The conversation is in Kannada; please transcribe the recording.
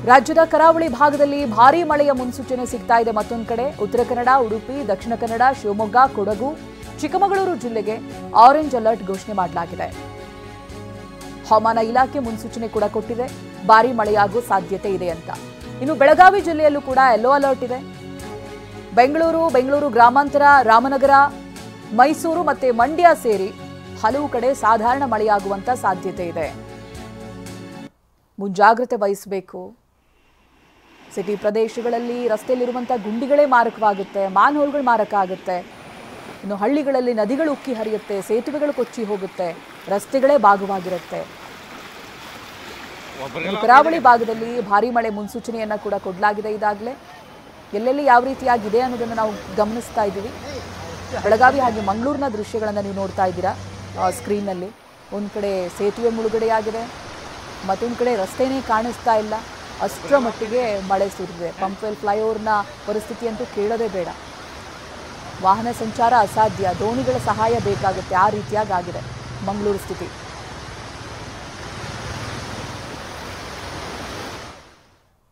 ರಾಜ್ಯದ ಕರಾವಳಿ ಭಾಗದಲ್ಲಿ ಭಾರೀ ಮಳೆಯ ಮುನ್ಸೂಚನೆ ಸಿಗ್ತಾ ಇದೆ. ಮತ್ತೊಂದು ಕಡೆ ಉತ್ತರ ಕನ್ನಡ, ಉಡುಪಿ, ದಕ್ಷಿಣ ಕನ್ನಡ, ಶಿವಮೊಗ್ಗ, ಕೊಡಗು, ಚಿಕ್ಕಮಗಳೂರು ಜಿಲ್ಲೆಗೆ ಆರೆಂಜ್ ಅಲರ್ಟ್ ಘೋಷಣೆ ಮಾಡಲಾಗಿದೆ. ಹವಾಮಾನ ಇಲಾಖೆ ಮುನ್ಸೂಚನೆ ಕೂಡ ಕೊಟ್ಟಿದೆ, ಭಾರೀ ಮಳೆಯಾಗುವ ಸಾಧ್ಯತೆ ಇದೆ ಅಂತ. ಇನ್ನು ಬೆಳಗಾವಿ ಜಿಲ್ಲೆಯಲ್ಲೂ ಕೂಡ ಯೆಲ್ಲೋ ಅಲರ್ಟ್ ಇದೆ. ಬೆಂಗಳೂರು ಗ್ರಾಮಾಂತರ, ರಾಮನಗರ, ಮೈಸೂರು ಮತ್ತೆ ಮಂಡ್ಯ ಸೇರಿ ಹಲವು ಕಡೆ ಸಾಧಾರಣ ಮಳೆಯಾಗುವಂತ ಸಾಧ್ಯತೆ ಇದೆ. ಮುಂಜಾಗ್ರತೆ ವಹಿಸಬೇಕು. ಸಿಟಿ ಪ್ರದೇಶಗಳಲ್ಲಿ ರಸ್ತೆಯಲ್ಲಿರುವಂತಹ ಗುಂಡಿಗಳೇ ಮಾರಕವಾಗುತ್ತೆ, ಮ್ಯಾನ್ಹೋಲ್ಗಳು ಮಾರಕ ಆಗುತ್ತೆ. ಇನ್ನು ಹಳ್ಳಿಗಳಲ್ಲಿ ನದಿಗಳು ಉಕ್ಕಿ ಹರಿಯುತ್ತೆ, ಸೇತುವೆಗಳು ಕೊಚ್ಚಿ ಹೋಗುತ್ತೆ, ರಸ್ತೆಗಳೇ ಭಾಗವಾಗಿರುತ್ತೆ. ಕರಾವಳಿ ಭಾಗದಲ್ಲಿ ಭಾರೀ ಮಳೆ ಮುನ್ಸೂಚನೆಯನ್ನ ಕೂಡ ಕೊಡಲಾಗಿದೆ. ಇದಾಗಲೇ ಎಲ್ಲೆಲ್ಲಿ ಯಾವ ರೀತಿಯಾಗಿದೆ ಅನ್ನೋದನ್ನು ನಾವು ಗಮನಿಸ್ತಾ ಇದ್ದೀವಿ. ಬೆಳಗಾವಿ ಹಾಗೆ ಮಂಗಳೂರಿನ ದೃಶ್ಯಗಳನ್ನು ನೀವು ನೋಡ್ತಾ ಇದ್ದೀರಾ ಸ್ಕ್ರೀನ್ನಲ್ಲಿ. ಒಂದು ಕಡೆ ಸೇತುವೆ ಮುಳುಗಡೆಯಾಗಿದೆ, ಮತ್ತೊಂದು ಕಡೆ ರಸ್ತೆನೇ ಕಾಣಿಸ್ತಾ ಇಲ್ಲ, ಅಷ್ಟರ ಮಟ್ಟಿಗೆ ಮಳೆ ಸುರಿದಿದೆ. ಪಂಪ್ವೆಲ್ ಫ್ಲೈಓವರ್ನ ಪರಿಸ್ಥಿತಿಯಂತೂ ಕೇಳೋದೇ ಬೇಡ. ವಾಹನ ಸಂಚಾರ ಅಸಾಧ್ಯ, ದೋಣಿಗಳ ಸಹಾಯ ಬೇಕಾಗುತ್ತೆ, ಆ ರೀತಿಯಾಗಿದೆ ಮಂಗಳೂರು ಸ್ಥಿತಿ.